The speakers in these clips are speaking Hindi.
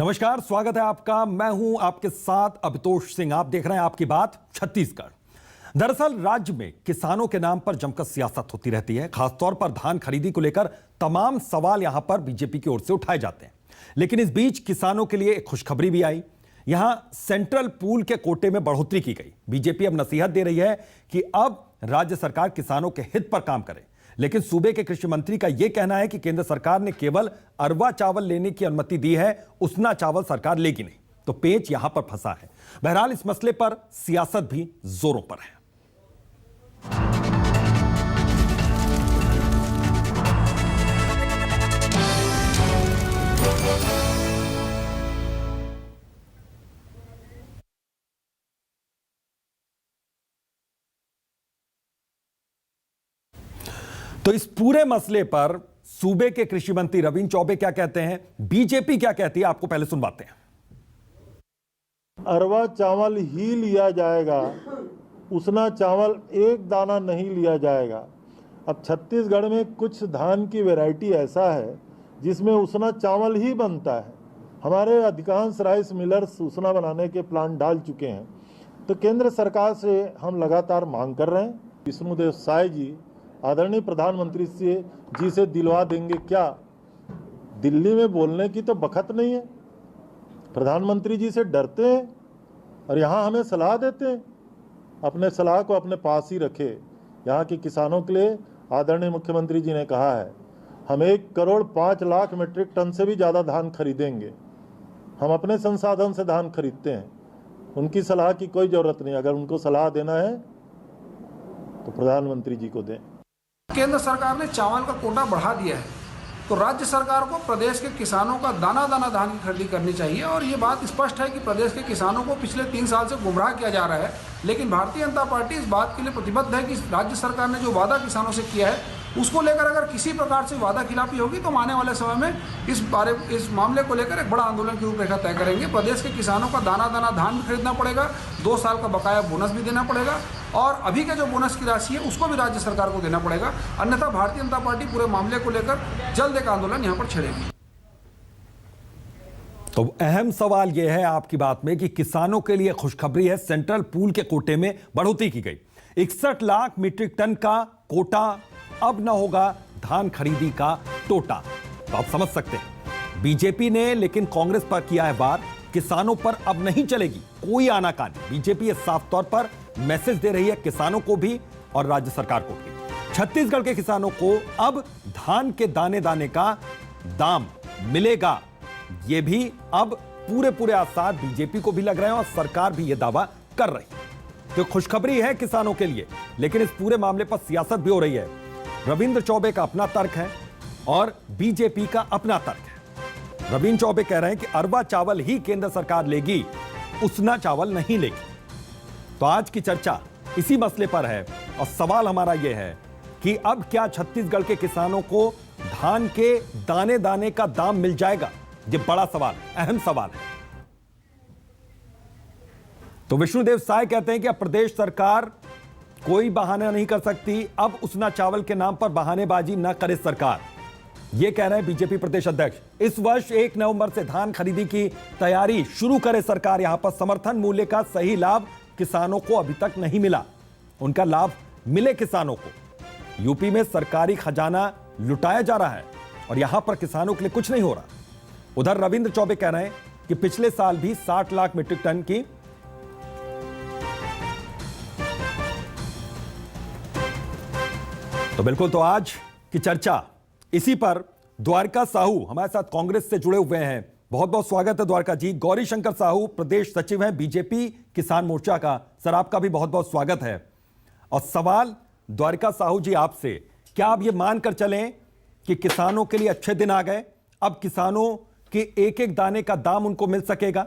नमस्कार, स्वागत है आपका। मैं हूं आपके साथ अभितोष सिंह। आप देख रहे हैं आपकी बात छत्तीसगढ़। दरअसल राज्य में किसानों के नाम पर जमकर सियासत होती रहती है। खासतौर पर धान खरीदी को लेकर तमाम सवाल यहां पर बीजेपी की ओर से उठाए जाते हैं। लेकिन इस बीच किसानों के लिए एक खुशखबरी भी आई। यहां सेंट्रल पूल के कोटे में बढ़ोतरी की गई। बीजेपी अब नसीहत दे रही है कि अब राज्य सरकार किसानों के हित पर काम करे। लेकिन सूबे के कृषि मंत्री का यह कहना है कि केंद्र सरकार ने केवल अरवा चावल लेने की अनुमति दी है, उसना चावल सरकार लेगी नहीं। तो पेच यहां पर फंसा है। बहरहाल इस मसले पर सियासत भी जोरों पर है। तो इस पूरे मसले पर सूबे के कृषि मंत्री रविंद्र चौबे क्या कहते हैं, बीजेपी क्या कहती है, आपको पहले सुनवाते हैं। अरवा चावल ही लिया जाएगा, उसना चावल एक दाना नहीं लिया जाएगा। अब छत्तीसगढ़ में कुछ धान की वैरायटी ऐसा है जिसमें उसना चावल ही बनता है। हमारे अधिकांश राइस मिलर्स उसना बनाने के प्लांट डाल चुके हैं। तो केंद्र सरकार से हम लगातार मांग कर रहे हैं। विष्णुदेव साय जी आदरणीय प्रधानमंत्री जी से दिलवा देंगे क्या? दिल्ली में बोलने की तो बखत नहीं है। प्रधानमंत्री जी से डरते हैं और यहाँ हमें सलाह देते हैं। अपने सलाह को अपने पास ही रखे। यहाँ के किसानों के लिए आदरणीय मुख्यमंत्री जी ने कहा है हम 1,05,00,000 मीट्रिक टन से भी ज़्यादा धान खरीदेंगे। हम अपने संसाधन से धान खरीदते हैं। उनकी सलाह की कोई ज़रूरत नहीं। अगर उनको सलाह देना है तो प्रधानमंत्री जी को दें। केंद्र सरकार ने चावल का कोटा बढ़ा दिया है, तो राज्य सरकार को प्रदेश के किसानों का दाना दाना धान की खरीदी करनी चाहिए। और ये बात स्पष्ट है कि प्रदेश के किसानों को पिछले 3 साल से गुमराह किया जा रहा है। लेकिन भारतीय जनता पार्टी इस बात के लिए प्रतिबद्ध है कि राज्य सरकार ने जो वादा किसानों से किया है उसको लेकर अगर किसी प्रकार से वादा खिलाफी होगी तो आने वाले समय में इस मामले को लेकर एक बड़ा आंदोलन की रूपरेखा तय करेंगे। प्रदेश के किसानों का दाना दाना धान भी खरीदना पड़ेगा, 2 साल का बकाया बोनस भी देना पड़ेगा और अभी के जो बोनस की राशि है उसको भी राज्य सरकार को देना पड़ेगा। अन्यथा भारतीय जनता पार्टी पूरे मामले को लेकर जल्द एक आंदोलन यहाँ पर छेड़ेगी। तो अहम सवाल यह है आपकी बात में कि किसानों के लिए खुशखबरी है। सेंट्रल पूल के कोटे में बढ़ोतरी की गई। 61 लाख मीट्रिक टन का कोटा अब न होगा धान खरीदी का टोटा। तो आप समझ सकते हैं बीजेपी ने लेकिन कांग्रेस पर किया है वार। किसानों पर अब नहीं चलेगी कोई आनाकानी। बीजेपी ये साफ तौर पर मैसेज दे रही है किसानों को भी और राज्य सरकार को भी। छत्तीसगढ़ के किसानों को अब धान के दाने दाने का दाम मिलेगा। ये भी अब पूरे आसार बीजेपी को भी लग रहे हैं और सरकार भी यह दावा कर रही है। तो खुशखबरी है किसानों के लिए, लेकिन इस पूरे मामले पर सियासत भी हो रही है। रविंद्र चौबे का अपना तर्क है और बीजेपी का अपना तर्क है। रविंद्र चौबे कह रहे हैं कि अरवा चावल ही केंद्र सरकार लेगी, उसना चावल नहीं लेगी। तो आज की चर्चा इसी मसले पर है और सवाल हमारा यह है कि अब क्या छत्तीसगढ़ के किसानों को धान के दाने दाने का दाम मिल जाएगा? ये बड़ा सवाल, अहम सवाल है। तो विष्णुदेव साय कहते हैं कि अब प्रदेश सरकार कोई बहाना नहीं कर सकती। अब उसना चावल के नाम पर बहानेबाजी न करे सरकार। यह कह रहे हैं बीजेपी प्रदेश अध्यक्ष। इस वर्ष 1 नवंबर से धान खरीदी की तैयारी शुरू करे सरकार। यहां पर समर्थन मूल्य का सही लाभ किसानों को अभी तक नहीं मिला। उनका लाभ मिले किसानों को। यूपी में सरकारी खजाना लुटाया जा रहा है और यहां पर किसानों के लिए कुछ नहीं हो रहा। उधर रविंद्र चौबे कह रहे हैं कि पिछले साल भी 60 लाख मीट्रिक टन की तो बिल्कुल। तो आज की चर्चा इसी पर। द्वारका साहू हमारे साथ कांग्रेस से जुड़े हुए हैं। बहुत बहुत स्वागत है द्वारका जी। गौरी शंकर साहू प्रदेश सचिव हैं बीजेपी किसान मोर्चा का। सर आपका भी बहुत बहुत स्वागत है। और सवाल द्वारका साहू जी आपसे, क्या आप ये मानकर चलें कि किसानों के लिए अच्छे दिन आ गए? अब किसानों के एक एक दाने का दाम उनको मिल सकेगा?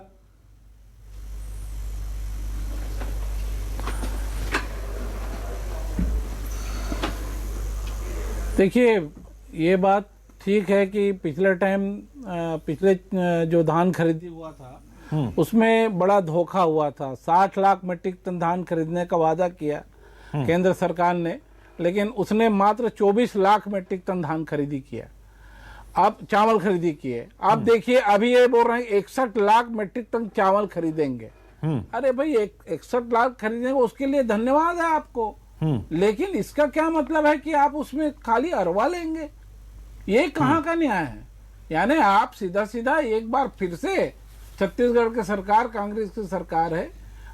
देखिए, ये बात ठीक है कि पिछले जो धान खरीदी हुआ था उसमें बड़ा धोखा हुआ था। 60 लाख मीट्रिक टन धान खरीदने का वादा किया केंद्र सरकार ने, लेकिन उसने मात्र 24 लाख मीट्रिक टन धान खरीदी किया। आप चावल खरीदी किए, आप देखिए अभी ये बोल रहे हैं 61 लाख मीट्रिक टन चावल खरीदेंगे। अरे भाई 61 लाख खरीदेंगे उसके लिए धन्यवाद है आपको, लेकिन इसका क्या मतलब है कि आप उसमें खाली अरवा लेंगे? ये कहाँ का न्याय है? यानी आप सीधा सीधा एक बार फिर से छत्तीसगढ़ की सरकार कांग्रेस की सरकार है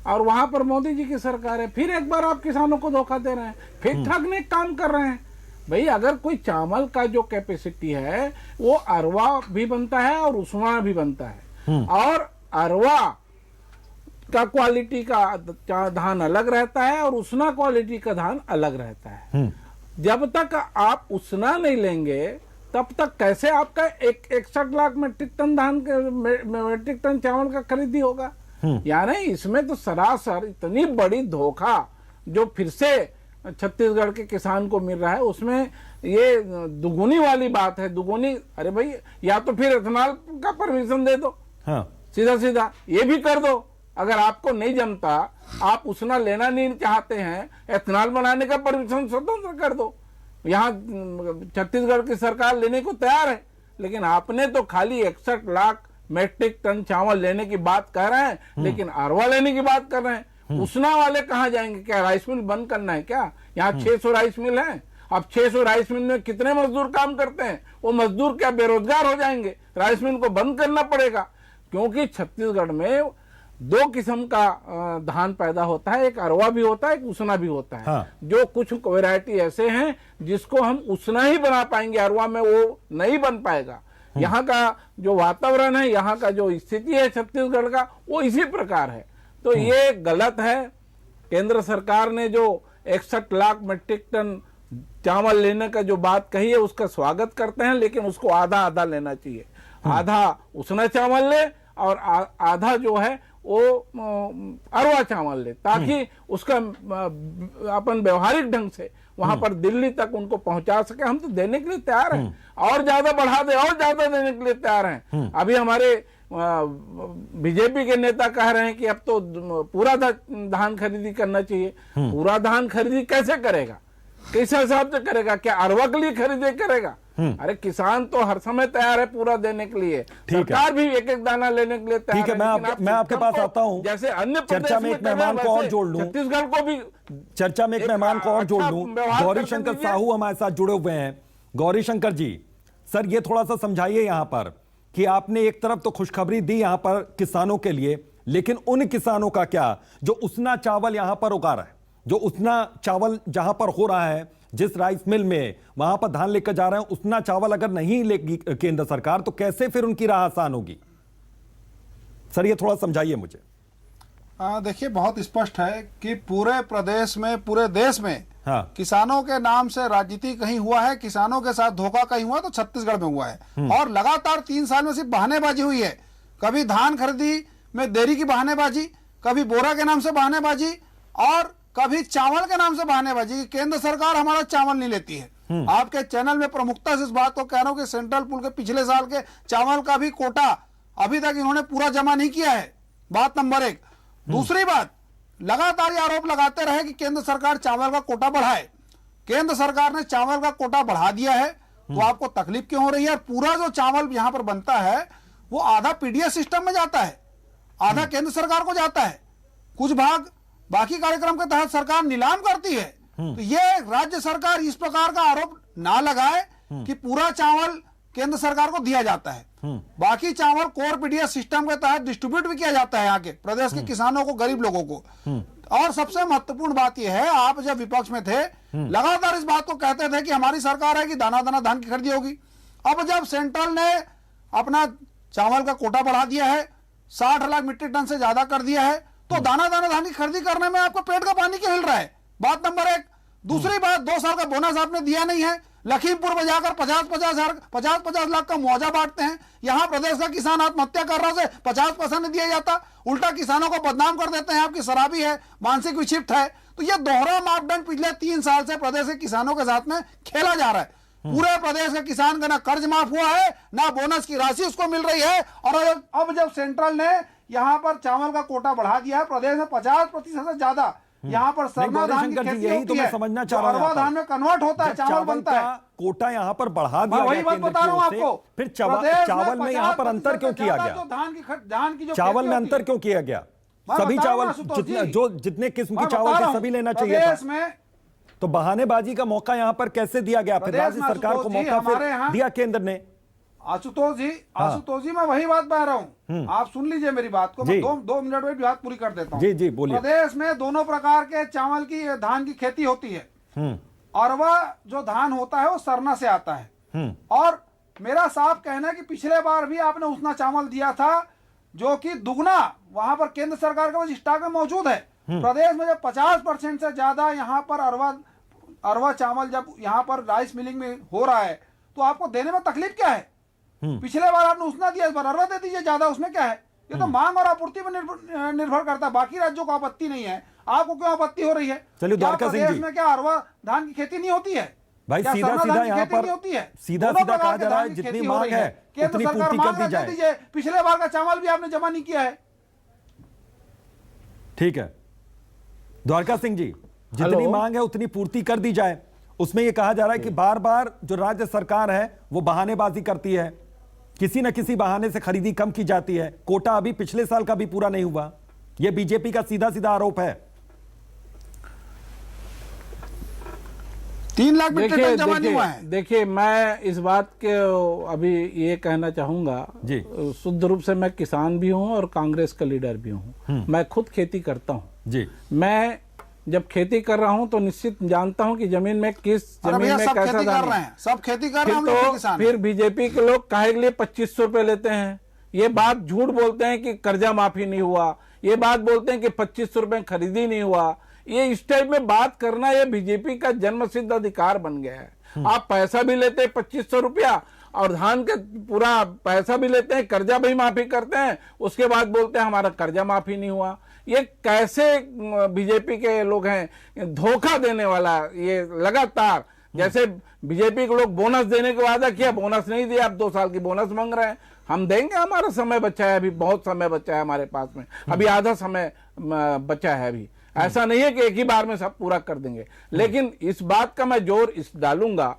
और वहां पर मोदी जी की सरकार है, फिर एक बार आप किसानों को धोखा दे रहे हैं, फिर ठगने का काम कर रहे हैं। भाई अगर कोई चावल का जो कैपेसिटी है वो अरवा भी बनता है और उसना भी बनता है, और अरवा का क्वालिटी का धान अलग रहता है और उसना क्वालिटी का धान अलग रहता है। जब तक आप उसना नहीं लेंगे तब तक कैसे आपका 61 lakh metric ton metric ton चावल का खरीदी होगा? यानी इसमें तो सरासर इतनी बड़ी धोखा जो फिर से छत्तीसगढ़ के किसान को मिल रहा है, उसमें ये दुगुनी वाली बात है। दुगुनी, अरे भाई या तो फिर इथेनॉल का परमिशन दे दो, हाँ। सीधा सीधा ये भी कर दो। अगर आपको नहीं जमता, आप उसना लेना नहीं चाहते हैं, इथेनॉल बनाने का परमिशन स्वतंत्र कर दो। यहाँ छत्तीसगढ़ की सरकार लेने को तैयार है, लेकिन आपने तो खाली 61 लाख मीट्रिक टन चावल लेने की बात कह रहे हैं, लेकिन अरवा लेने की बात कर रहे हैं। उसना वाले कहाँ जाएंगे? क्या राइस मिल बंद करना है क्या? यहाँ 600 राइस मिल है। अब 600 राइस मिल में कितने मजदूर काम करते हैं? वो मजदूर क्या बेरोजगार हो जाएंगे? राइस मिल को बंद करना पड़ेगा, क्योंकि छत्तीसगढ़ में 2 किस्म का धान पैदा होता है, एक अरवा भी होता है, एक उसना भी होता है। हाँ। जो कुछ वैरायटी ऐसे हैं जिसको हम उसना ही बना पाएंगे, अरवा में वो नहीं बन पाएगा। यहाँ का जो वातावरण है, यहाँ का जो स्थिति है छत्तीसगढ़ का, वो इसी प्रकार है। तो ये गलत है। केंद्र सरकार ने जो 61 लाख मीट्रिक टन चावल लेने का जो बात कही है उसका स्वागत करते हैं, लेकिन उसको आधा आधा लेना चाहिए। आधा उसना चावल ले और आधा जो है वो अरवा चावल ले, ताकि उसका अपन व्यवहारिक ढंग से वहां पर दिल्ली तक उनको पहुंचा सके। हम तो देने के लिए तैयार हैं, और ज्यादा बढ़ा दे और ज्यादा देने के लिए तैयार हैं। अभी हमारे बीजेपी के नेता कह रहे हैं कि अब तो पूरा धान खरीदी करना चाहिए। पूरा धान खरीदी कैसे करेगा? किस हिसाब से करेगा? क्या अरवा के लिए खरीदे करेगा? अरे किसान तो हर समय तैयार है पूरा देने के लिए, सरकार भी एक एक दाना लेने के लिए तैयार है। मैं आपके पास आता हूं, जैसे अन्य चर्चा में एक मेहमान को और जोड़ लूं, छत्तीसगढ़ को भी चर्चा में एक मेहमान को और जोड़ लूं। गौरी शंकर साहू हमारे साथ जुड़े हुए हैं। गौरी शंकर जी, सर ये थोड़ा सा समझाइए यहाँ पर कि आपने एक तरफ तो खुशखबरी दी यहाँ पर किसानों के लिए, लेकिन उन किसानों का क्या जो उसना चावल यहाँ पर उगा रहा है, जो उसना चावल जहां पर हो रहा है, जिस राइस मिल में वहां पर धान लेकर जा रहे हैं, उतना चावल अगर नहीं लेगी केंद्र सरकार तो कैसे फिर उनकी राह आसान होगी? सर ये थोड़ा समझाइए मुझे। देखिए, बहुत स्पष्ट है कि पूरे प्रदेश में, पूरे देश में हाँ। किसानों के नाम से राजनीति कहीं हुआ है, किसानों के साथ धोखा कहीं हुआ तो छत्तीसगढ़ में हुआ है। और लगातार 3 साल में सिर्फ बहानेबाजी हुई है। कभी धान खरीदी में देरी की बहानेबाजी, कभी बोरा के नाम से बहानेबाजी, और कभी चावल के नाम से बहानेबाजी। केंद्र सरकार हमारा चावल नहीं लेती है। आपके चैनल में प्रमुखता से इस बात को कह रहा हूं कि सेंट्रल पूल के पिछले साल के चावल का भी कोटा अभी तक इन्होंने पूरा जमा नहीं किया है। बात नंबर 1। दूसरी बात, लगातार ये आरोप लगाते रहे कि केंद्र सरकार चावल का कोटा बढ़ाए। केंद्र सरकार ने चावल का कोटा बढ़ा दिया है, तो आपको तकलीफ क्यों हो रही है? पूरा जो चावल यहां पर बनता है वो आधा पीडीएस सिस्टम में जाता है, आधा केंद्र सरकार को जाता है, कुछ भाग बाकी कार्यक्रम के तहत सरकार नीलाम करती है। तो ये राज्य सरकार इस प्रकार का आरोप ना लगाए कि पूरा चावल केंद्र सरकार को दिया जाता है। बाकी चावल कोर पीडीएस सिस्टम के तहत डिस्ट्रीब्यूट भी किया जाता है यहाँ के प्रदेश के किसानों को, गरीब लोगों को। और सबसे महत्वपूर्ण बात यह है, आप जब विपक्ष में थे लगातार इस बात को कहते थे कि हमारी सरकार है कि दाना दाना धान की खरीदी होगी। अब जब सेंट्रल ने अपना चावल का कोटा बढ़ा दिया है, 60 लाख मीट्रिक टन से ज्यादा कर दिया है, तो दाना दाना धान की खरीदी करने में आपको पेट का पानी क्यों हिल रहा है? बात नंबर 1। दूसरी बात, 2 साल का बोनस आपने दिया नहीं है। लखीमपुर में जाकर 50-50 लाख का मुआवजा बांटते हैं। यहाँ प्रदेश का किसान आत्महत्या कर रहा है, 50% नहीं दिया जाता, उल्टा किसानों को बदनाम कर देते हैं, आपकी शराबी है, मानसिक विक्षिप्त है। तो ये दोहरा मापदंड पिछले 3 साल से प्रदेश के किसानों के साथ में खेला जा रहा है। पूरे प्रदेश के किसान का ना कर्ज माफ हुआ है, ना बोनस की राशि उसको मिल रही है। और अब जब सेंट्रल ने यहाँ पर चावल का कोटा बढ़ा दिया है, प्रदेश में 50% से ज्यादा यहाँ पर सरना धान की गौरीशंकर जी, खेती यही होती तो मैं है, समझना जो चाह रहा हूं अरवा यहाँ पर। धान में कन्वर्ट होता है, जब चावल बनता है। का कोटा यहाँ पर बढ़ा दिया मैं वही गया बात केंद्र बता की रहा हूँ ओर से, आपको। फिर प्रदेश चावल में यहाँ पर 50% अंतर क्यों से किया ज्यादा गया? जो धान की जो चावल खेती में होती अंतर है। क्यों किया गया? मैं सभी बता रहा हूं चावल आशुतोष जी। जो जितने किस्म की मैं चावल बता रहा थे हूं, सभी लेना चाहिए था। प्रदेश में तो बहानेबाजी का मौका यहाँ पर कैसे दिया गया? फिर प्रदेश राज्य में सरकार को आशुतोष जी, मौका हमारे फिर यहाँ- दिया केंद्र ने। आशुतोष जी मैं वही बात बता रहा हूँ, आप सुन लीजिए मेरी बात को। मैं जी। दो मिनट में बात पूरी कर देता हूँ। जी, जी, बोलिए। प्रदेश में दोनों प्रकार के चावल की धान की खेती होती है। अरवा जो धान होता है वो सरना से आता है, और मेरा साफ कहना है कि पिछले बार भी आपने उसना चावल दिया था, जो कि दुगना वहां पर केंद्र सरकार का स्टॉक में मौजूद है। प्रदेश में जब 50% से ज्यादा यहाँ पर अरवा चावल जब यहाँ पर राइस मिलिंग में हो रहा है, तो आपको देने में तकलीफ क्या है? पिछले बार आपने उसना दिया, इस बार अरवा दे दीजिए ज्यादा, उसमें क्या है? ये तो मांग और आपूर्ति पर निर्भर करता है। बाकी राज्यों को आपत्ति नहीं है, आपको क्यों आपत्ति हो रही है? चलिए, क्या द्वारका सिंह प्रदेश जी। में क्या अरवा धान की खेती नहीं होती है? भाई क्या सीधा सरना सीधा धान की यहाँ खेती पर नहीं होती है? सीधा दोनों सीधा प्रकार कहा के जा रहा धान है की जितनी खेती हो मांग रही है केंद्र उतनी सरकार पूर्ति मांग कर दी दे जाए। दीजिए। पिछले बार का चावल भी आपने जमा नहीं किया है। ठीक है द्वारका सिंह जी, जितनी हेलो। मांग है उतनी पूर्ति कर दी जाए। उसमें यह कहा जा रहा है कि बार बार जो राज्य सरकार है वो बहानेबाजी करती है, किसी न किसी बहाने से खरीदी कम की जाती है। कोटा अभी पिछले साल का भी पूरा नहीं हुआ, यह बीजेपी का सीधा सीधा आरोप है। 3 लाख मीट्रिक टन जमा नहीं हुआ है। देखिए मैं इस बात के अभी ये कहना चाहूंगा जी। शुद्ध रूप से मैं किसान भी हूं और कांग्रेस का लीडर भी हूं। मैं खुद खेती करता हूं। जी। मैं जब खेती कर रहा हूं तो निश्चित जानता हूं कि जमीन में किस अरे जमीन भैया में सब कैसा खेती कर धान रहे है। हैं, सब खेती कर रहे फिर हैं, हम लोग भी तो किसान फिर हैं। बीजेपी के लोग काहे के लिए 2500 रुपए लेते हैं? ये बात झूठ बोलते हैं कि कर्जा माफी नहीं हुआ, ये बात बोलते हैं कि 2500 रुपए खरीदी नहीं हुआ। ये इस टाइप में बात करना ये बीजेपी का जन्म सिद्ध अधिकार बन गया है। आप पैसा भी लेते हैं 2500 रुपया और धान का पूरा पैसा भी लेते हैं, कर्जा भी माफी करते हैं, उसके बाद बोलते हैं हमारा कर्जा माफी नहीं हुआ। ये कैसे बीजेपी के लोग हैं? धोखा देने वाला ये लगातार, जैसे बीजेपी के लोग बोनस देने का वादा किया, बोनस नहीं दिया, अब 2 साल की बोनस मांग रहे हैं। हम देंगे, हमारा समय बचा है, अभी बहुत समय बचा है हमारे पास में, अभी आधा समय बचा है अभी। ऐसा नहीं है कि एक ही बार में सब पूरा कर देंगे, लेकिन इस बात का मैं जोर इस डालूंगा,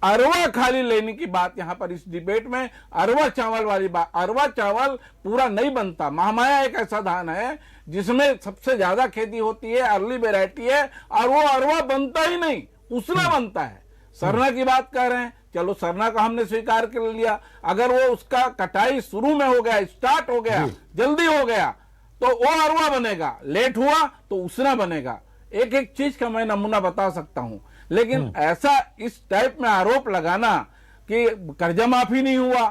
अरवा खाली लेने की बात यहां पर इस डिबेट में, अरवा चावल वाली बात। अरवा चावल पूरा नहीं बनता। महामाया एक ऐसा धान है जिसमें सबसे ज्यादा खेती होती है, अर्ली वेराइटी है, और वो अरवा बनता ही नहीं, उसना बनता है। सरना की बात कर रहे हैं, चलो सरना का हमने स्वीकार कर लिया। अगर वो उसका कटाई शुरू में हो गया, स्टार्ट हो गया, जल्दी हो गया, तो वो अरवा बनेगा, लेट हुआ तो उसना बनेगा। एक एक चीज का मैं नमूना बता सकता हूं, लेकिन ऐसा इस टाइप में आरोप लगाना कि कर्जा माफी नहीं हुआ,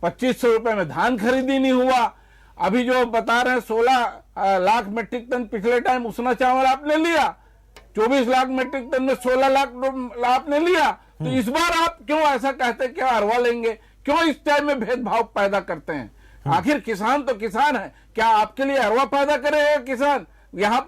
2500 रुपए में धान खरीदी नहीं हुआ, अभी जो बता रहे हैं 16 लाख मीट्रिक टन पिछले टाइम उसना चावल आपने लिया, 24 लाख मीट्रिक टन में 16 लाख आपने लिया, तो इस बार आप क्यों ऐसा कहते हैं क्या अरवा लेंगे? क्यों इस टाइम में भेदभाव पैदा करते हैं? आखिर किसान तो किसान है, क्या आपके लिए अरवा पैदा करेगा किसान? यहाँ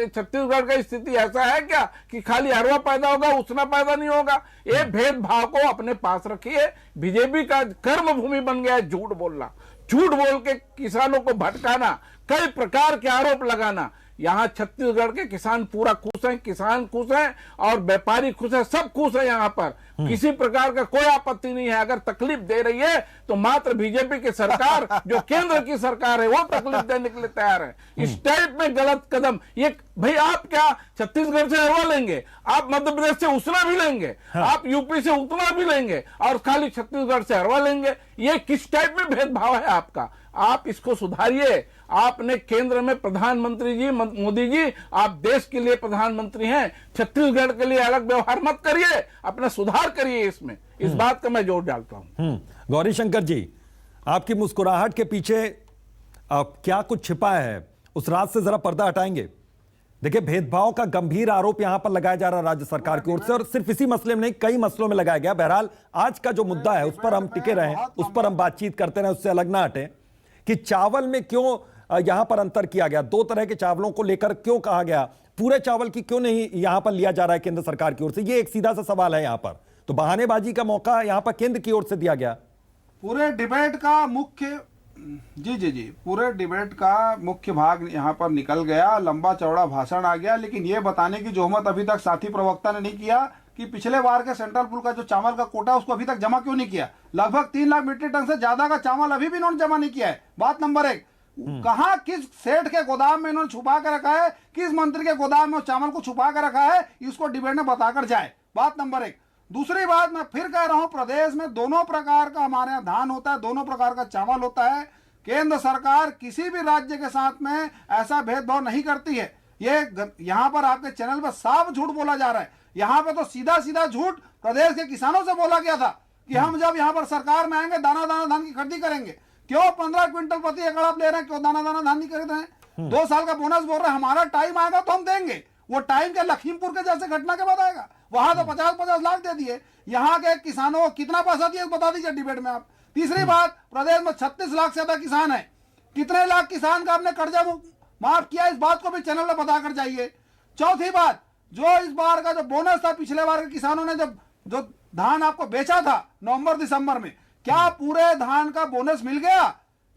छत्तीसगढ़ का स्थिति ऐसा है क्या कि खाली अरवा पैदा होगा, उसना पैदा नहीं होगा? ये भेदभाव को अपने पास रखिए। बीजेपी का कर्म भूमि बन गया है झूठ बोलना, झूठ बोल के किसानों को भटकाना, कई प्रकार के आरोप लगाना। यहाँ छत्तीसगढ़ के किसान पूरा खुश हैं, किसान खुश हैं और व्यापारी खुश है, सब खुश है। यहाँ पर किसी प्रकार का कोई आपत्ति नहीं है। अगर तकलीफ दे रही है तो मात्र बीजेपी की सरकार, जो केंद्र की सरकार है, वो तकलीफ देने के लिए तैयार है। इस टाइप में गलत कदम, ये भाई आप क्या छत्तीसगढ़ से अरवा लेंगे, आप मध्य प्रदेश से उसना भी लेंगे, आप यूपी से उतना भी लेंगे और खाली छत्तीसगढ़ से अरवा लेंगे? ये किस टाइप में भेदभाव है आपका? आप इसको सुधारिए। आपने केंद्र में प्रधानमंत्री जी, मोदी जी, आप देश के लिए प्रधानमंत्री हैं, छत्तीसगढ़ के लिए अलग व्यवहार मत करिए, अपना सुधार करिए इसमें। इस बात का मैं जोर डालता हूं। गौरीशंकर जी, आपकी मुस्कुराहट के पीछे क्या कुछ छिपा है? उस रात से जरा पर्दा हटाएंगे। देखिए, भेदभाव का गंभीर आरोप यहां पर लगाया जा रहा है राज्य सरकार की ओर से, और सिर्फ इसी मसले में नहीं, कई मसलों में लगाया गया। बहरहाल आज का जो मुद्दा है उस पर हम टिके रहे, उस पर हम बातचीत करते रहे, उससे अलग ना हटे कि चावल में क्यों यहां पर अंतर किया गया, 2 तरह के चावलों को लेकर क्यों कहा गया, पूरे चावल की क्यों नहीं यहां पर लिया जा रहा है केंद्र सरकार की ओर से? ये एक सीधा सा सवाल है। यहां पर तो बहानेबाजी का मौका यहां पर केंद्र की ओर से दिया गया। पूरे डिबेट का मुख्य जी पूरे डिबेट का मुख्य भाग यहाँ पर निकल गया, लंबा चौड़ा भाषण आ गया, लेकिन ये बताने की जोहमत अभी तक साथी प्रवक्ता ने नहीं किया कि पिछले बार के सेंट्रल पूल का जो चावल का कोटा उसको अभी तक जमा क्यों नहीं किया। लगभग 3 लाख मीट्रिक टन से ज्यादा का चावल अभी भी इन्होंने जमा नहीं किया है। बात नंबर 1, कहां किस सेठ के गोदाम में इन्होंने छुपा कर रखा है, किस मंत्री के गोदाम में उस चावल को छुपा कर रखा है, इसको डिबेट में बताकर जाए। बात नंबर 1। दूसरी बात, मैं फिर कह रहा हूं, प्रदेश में दोनों प्रकार का हमारे यहाँ धान होता है, दोनों प्रकार का चावल होता है। केंद्र सरकार किसी भी राज्य के साथ में ऐसा भेदभाव नहीं करती है। ये यहाँ पर आपके चैनल पर साफ झूठ बोला जा रहा है। यहाँ पे तो सीधा सीधा झूठ प्रदेश के किसानों से बोला गया था कि हम जब यहाँ पर सरकार में आएंगे दाना दाना धान की खरीदी करेंगे। क्यों 15 क्विंटल प्रति एकड़ आप ले रहे हैं, क्यों दाना दाना धान नहीं खरीद रहे हैं? 2 साल का बोनस बोल रहे हैं, हमारा टाइम आएगा तो हम देंगे। वो टाइम के लखीमपुर के जैसे घटना के बाद आएगा, वहां तो 50-50 लाख दे दिए। यहाँ के किसानों को कितना पैसा दिया बता दीजिए डिबेट में आप। तीसरी बात, प्रदेश में 36 लाख से ज्यादा किसान है। कितने लाख किसान का आपने कर्जा माफ किया, इस बात को भी चैनल में बताकर जाइए। चौथी बात, जो इस बार का जो बोनस था, पिछले बार के किसानों ने जब जो धान आपको बेचा था नवंबर दिसंबर में, क्या पूरे धान का बोनस मिल गया?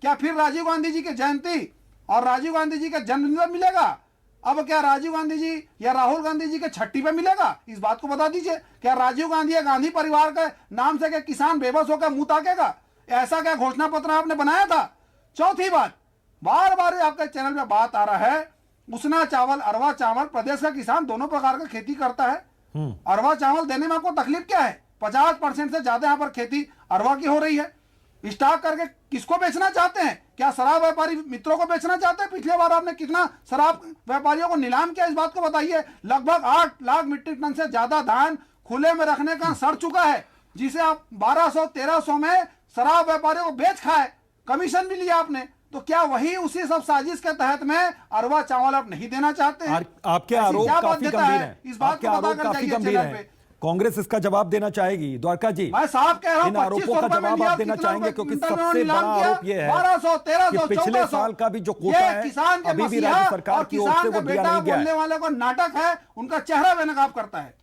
क्या फिर राजीव गांधी जी की जयंती और राजीव गांधी जी का जन्मदिन पर मिलेगा? अब क्या राजीव गांधी जी या राहुल गांधी जी के छठी पे मिलेगा? इस बात को बता दीजिए। क्या राजीव गांधी या गांधी परिवार के नाम से क्या किसान बेबस होकर मुंह ताकेगा? ऐसा क्या घोषणा पत्र आपने बनाया था? चौथी बात, बार बार आपके चैनल में बात आ रहा है, उसना चावल, अरवा चावल, प्रदेश का किसान दोनों प्रकार का खेती करता है। अरवा चावल देने में आपको तकलीफ क्या है? 50% से ज्यादा यहाँ पर खेती अरवा की हो रही है। स्टॉक करके किसको बेचना चाहते हैं? क्या शराब व्यापारी मित्रों को बेचना चाहते हैं? पिछले बार आपने कितना शराब व्यापारियों को नीलाम किया, इस बात को बताइए। लगभग 8 लाख मीट्रिक टन से ज्यादा धान खुले में रखने का सड़ चुका है, जिसे आप 1200-1300 में शराब व्यापारियों को बेच खाए, कमीशन भी लिया आपने। तो क्या वही उसी सब साजिश के तहत में अरवा चावल आप नहीं देना चाहते हैं? आपके ऐसी आरोप क्या बात काफी देता गंभीर है? हैं। इस बात आपके को आरोप बताकर काफी जाइए गंभीर चैनल हैं। पे। कांग्रेस इसका जवाब देना चाहेगी। द्वारका जी, मैं साफ कह रहा हूं, इन आरोपों का जवाब आप देना चाहेंगे, क्योंकि सबसे बड़ा आरोप ये है 1200, कि पिछले साल का भी जो कोटा है किसान के अभी भी मसीहा राज्य सरकार और की ओर किसान से का वो दिया बेटा नहीं गया बोलने है। वाले को नाटक है, उनका चेहरा बेनकाब करता है।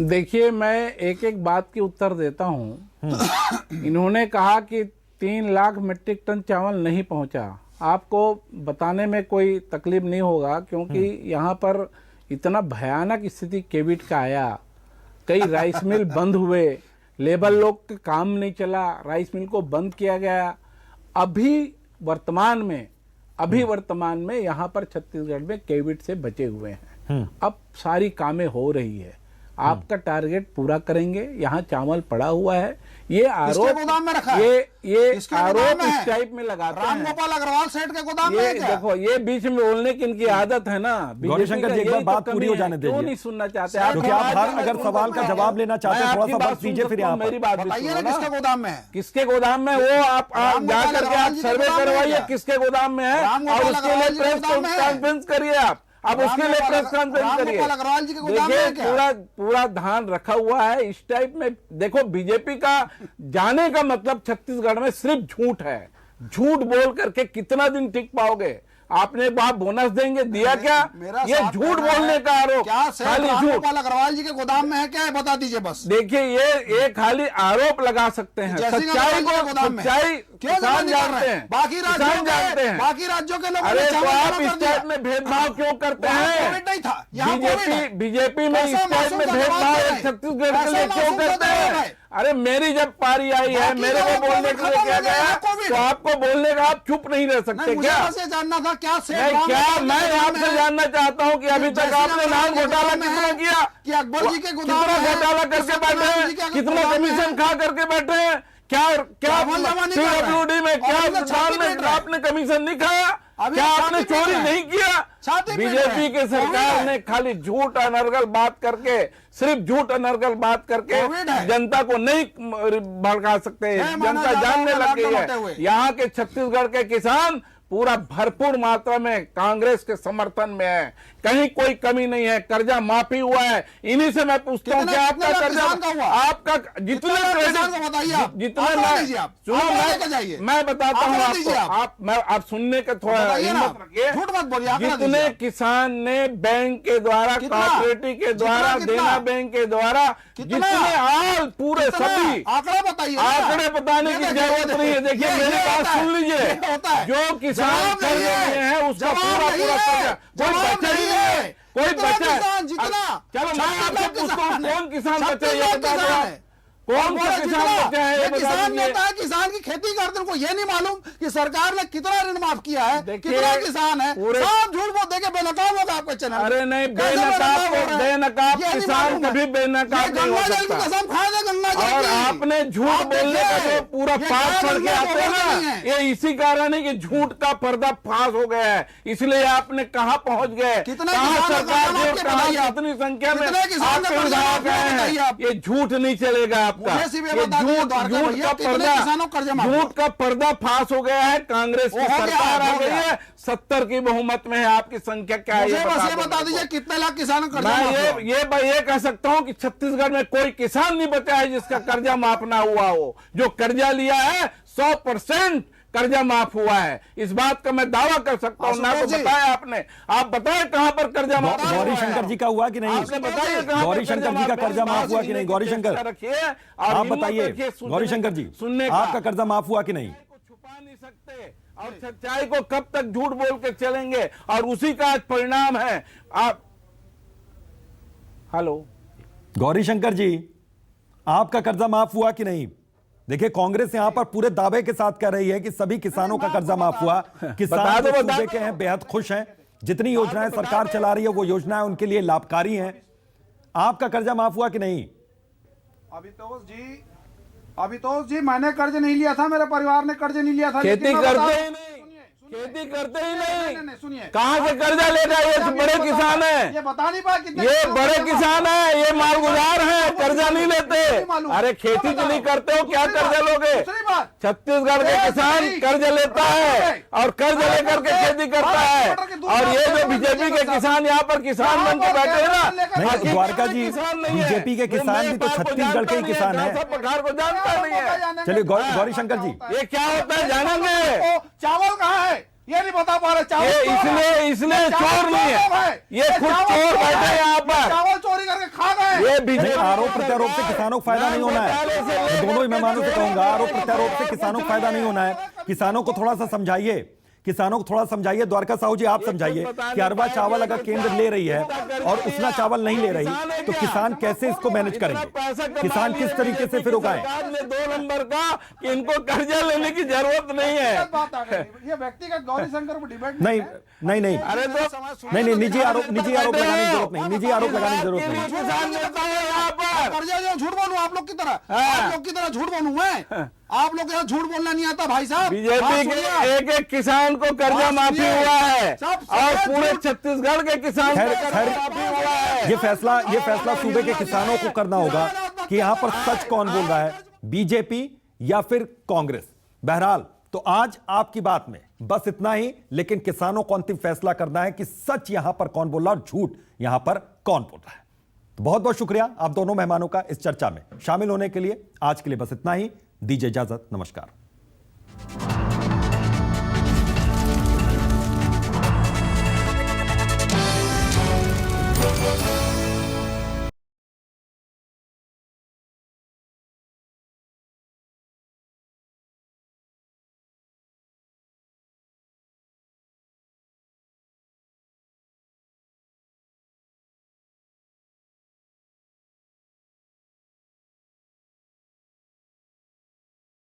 देखिए, मैं एक एक बात की उत्तर देता हूं। इन्होंने कहा कि 3 लाख मीट्रिक टन चावल नहीं पहुंचा। आपको बताने में कोई तकलीफ नहीं होगा, क्योंकि यहाँ पर इतना भयानक स्थिति कोविड का आया, कई राइस मिल बंद हुए, लेबर लोग का काम नहीं चला, राइस मिल को बंद किया गया। अभी वर्तमान में यहाँ पर छत्तीसगढ़ में कोविड से बचे हुए हैं। अब सारी कामें हो रही है, आपका टारगेट पूरा करेंगे। यहाँ चावल पड़ा हुआ है, ये आरोप गोदाम में रखा है? ये किसके आरोप गोदाम में इस है? टाइप में लगाते हैं। रामगोपाल अग्रवाल सेठ के गोदाम में ये है क्या? देखो, ये बीच में बोलने की इनकी आदत है ना। गौरीशंकर जी, एक बार बात पूरी हो जाने दीजिए। क्यों नहीं सुनना चाहते? क्योंकि आप हर अगर सवाल का जवाब लेना चाहते हैं, थोड़ा सा वक्त दीजिए। फिर यहाँ मेरी बात भी बताइए सुनो ना, ना। किसके गोदाम में है? किसके गोदाम में? वो आप जा करके आप सर्वे करवाइए किसके गोदाम में है, और उसके लिए प्रेस कॉन्फ्रेंस करिए आप। अब उसके लिए प्रेस कॉन्फ्रेंस करिए। अग्रवाल जी के गोदाम में है देखिए, क्या? पूरा धान रखा हुआ है इस टाइप में। देखो, बीजेपी का जाने का मतलब छत्तीसगढ़ में सिर्फ झूठ है। झूठ बोल करके कितना दिन टिक पाओगे? आपने वहां बोनस देंगे, दिया क्या? ये झूठ बोलने का आरोप, खाली झूठ। रामगोपाल अग्रवाल जी के गोदाम में है क्या, है बता दीजिए बस। देखिए, ये खाली आरोप लगा सकते हैं। सच्चाई को, सच्चाई किसान जानते हैं, बाकी किसान जानते हैं। बाकी राज्यों के लोग अरे तो आप इस टाइप में भेदभाव क्यों करते हैं? नहीं था, यहाँ बीजेपी में इस टाइप में भेदभाव छत्तीसगढ़ के लिए क्यों करते हैं? अरे मेरी जब पारी आई है, मेरे को बोलने के लिए क्या गया, तो आपको बोलने का आप चुप नहीं रह सकते क्या? जानना था क्या मैं आपसे जानना चाहता हूँ कि अभी तक आपने धान घोटाला कितना किया? कि अकबर जी के गोदाम कितना में घोटाला करके बैठे हैं? कितना कमीशन खा करके बैठे हैं? क्या CWD में क्या धान में आपने कमीशन नहीं खाया? क्या आपने चोरी नहीं किया? बीजेपी के सरकार ने खाली झूठ अनर्गल बात करके, सिर्फ झूठ अनर्गल बात करके जनता को नहीं भड़का सकते। जनता जानने लग गई है यहाँ के छत्तीसगढ़ के किसान पूरा भरपूर मात्रा में कांग्रेस के समर्थन में है, कहीं कोई कमी नहीं है। कर्जा माफी हुआ है। इन्हीं से मैं पूछता हूँ कि आपका कर्जा, आपका जितने मैं बताता हूँ आपको, आप सुनने का थोड़ा हिम्मत रखिए। झूठ मत बोलिए, जितने किसान ने बैंक के द्वारा, कोऑपरेटिव के द्वारा, देना बैंक के द्वारा, जितने हाल पूरे सभी आंकड़े बताइए, आंकड़े बताने की जरूरत नहीं है। देखिए मेरी बात सुन लीजिए, जो किसान कर्जे में है उसका पूरा कर्जा कोई बचा ही नहीं है, कोई बचा। चलो मैं आपसे पूछता हूँ, कौन किसान बचा ये बता दो आप, कौन सा किसान बचा है ये बता किसान दीजिए। नेता है, किसान की खेती करते हैं, उनको ये नहीं मालूम कि सरकार ने कितना ऋण माफ किया है, कितना किसान है। सब झूठ बोल देके बेनकाब होगा आपका चैनल। अरे नहीं, बेनकाब किसान कभी बेनकाब नहीं हो सकता। कसम खा दे गंगा जल और की। आपने झूठ बोलने का जो पूरा पास पड़ के आते हैं ना, ये इसी कारण है कि झूठ का पर्दा फाश हो गया है। इसलिए आपने कहाँ पहुंच गए, कितने कहाँ किसान सरकार का ने कहा कितनी संख्या में कितने किसान आपके का विधायक कर्जा आए हैं। आप? ये झूठ नहीं चलेगा आपका। मुझे सिर्फ ये ये बता दीजिए, झूठ द्वारका झूठ भैया, का कितने पर्दा, किसानों को कर्जा माफ हुआ? झूठ का पर्दा फाश हो गया है। कांग्रेस की हो गया, सरकार आ हो गई गया। है, 70 की बहुमत में है। आपकी संख्या क्या है मुझे बस ये दो बता मेरे दीजिए को। कितने लाख किसानों का कर्जा मैं माफ हुआ? ये कह सकता हूं कि छत्तीसगढ़ में कोई किसान नहीं बचा है जिसका कर्जा माफ ना हुआ हो। जो कर्जा लिया है 100% कर्जा माफ हुआ है, इस बात का मैं दावा कर सकता हूं। ना तो बताया आपने, आप बताएं कहां पर कर्जा माफ हुआ है? गौरी शंकर जी का हुआ कि नहीं? आपने बताइए कहां पर गौरी शंकर जी का कर्जा माफ हुआ कि नहीं? गौरी शंकर रखिए, आप बताइए, गौरी शंकर जी आपका कर्जा माफ हुआ कि नहीं? छुपा नहीं सकते और सच्चाई को कब तक झूठ बोल के चलेंगे, और उसी का आज परिणाम है। आप हेलो गौरी शंकर जी, आपका कर्जा माफ हुआ कि नहीं? देखिए कांग्रेस यहां पर पूरे दावे के साथ कह रही है कि सभी किसानों का कर्जा माफ हुआ। किसान जो सूबे के हैं बेहद खुश हैं, जितनी योजनाएं सरकार चला रही है वो योजनाएं उनके लिए लाभकारी हैं। आपका कर्जा माफ हुआ कि नहीं? अभितोष जी मैंने कर्ज नहीं लिया था, मेरे परिवार ने कर्ज नहीं लिया था। खेती करते ही नहीं, खेती करते ही नहीं, सुनिए, कहां से कर्जा लेगा? ये बड़े किसान है, ये बता नहीं पाया कितने, ये बड़े किसान है, ये मालगुजार है, कर्जा नहीं लेते। अरे खेती तो नहीं करते हो, क्या कर्जा लोगे? छत्तीसगढ़ के किसान कर्ज लेता है और कर्ज लेकर के खेती करता है। और ये जो बीजेपी के किसान यहाँ पर किसान बन के बैठे हैं ना, नहीं द्वारका जी, बीजेपी के किसान भी तो छत्तीसगढ़ के ही किसान हैं। पठार को जानता नहीं है। चलिए गौरी शंकर जी, ये क्या होता है जानेंगे? चावल कहाँ है ये नहीं बता पा रहे। चावल इसलिए चोर नहीं है, ये खुद चोर बैठे हैं यहाँ पर, चावल चोरी करके खा गए। ये नहीं, बीजेपी आरोप प्रत्यारोप से किसानों को फायदा नहीं होना है। दोनों ही मेहमानों से कहूंगा, आरोप प्रत्यारोप से किसानों को फायदा नहीं होना है। किसानों को थोड़ा सा समझाइए, किसानों को थोड़ा समझाइए। द्वारका साहू जी आप समझाइए कि अरवा चावल अगर केंद्र ले रही है और उसना चावल नहीं ले रही तो किसान कैसे इसको मैनेज करेंगे? किसान किस तरीके से फिर उगाएं? 2 नंबर का कि इनको कर्जा लेने की जरूरत नहीं है। ये व्यक्तिगत गौरी शंकर पर डिबेट नहीं नहीं नहीं अरे नहीं, निजी आरोप लगाने की जरूरत नहीं, निजी आरोप लगाने की जरूरत नहीं। किसान नेता है यहाँ पर। कर्जा जो झूठ बोलूं आप लोग की तरह, आप लोग की तरह झूठ बोलूं मैं? आप लोग के साथ झूठ बोलना नहीं आता भाई साहब। बीजेपी के एक किसान को कर्जा माफी हुआ है और पूरे छत्तीसगढ़ के किसान को कर्जा माफी हुआ है। ये फैसला सूबे के किसानों को करना होगा कि यहां पर सच कौन बोल रहा है, बीजेपी या फिर कांग्रेस। बहरहाल तो आज आपकी बात में बस इतना ही, लेकिन किसानों को अंतिम फैसला करना है कि सच यहां पर कौन बोल रहा है और झूठ यहां पर कौन बोल रहा है। तो बहुत बहुत शुक्रिया आप दोनों मेहमानों का इस चर्चा में शामिल होने के लिए। आज के लिए बस इतना ही, दीजिए इजाजत, नमस्कार।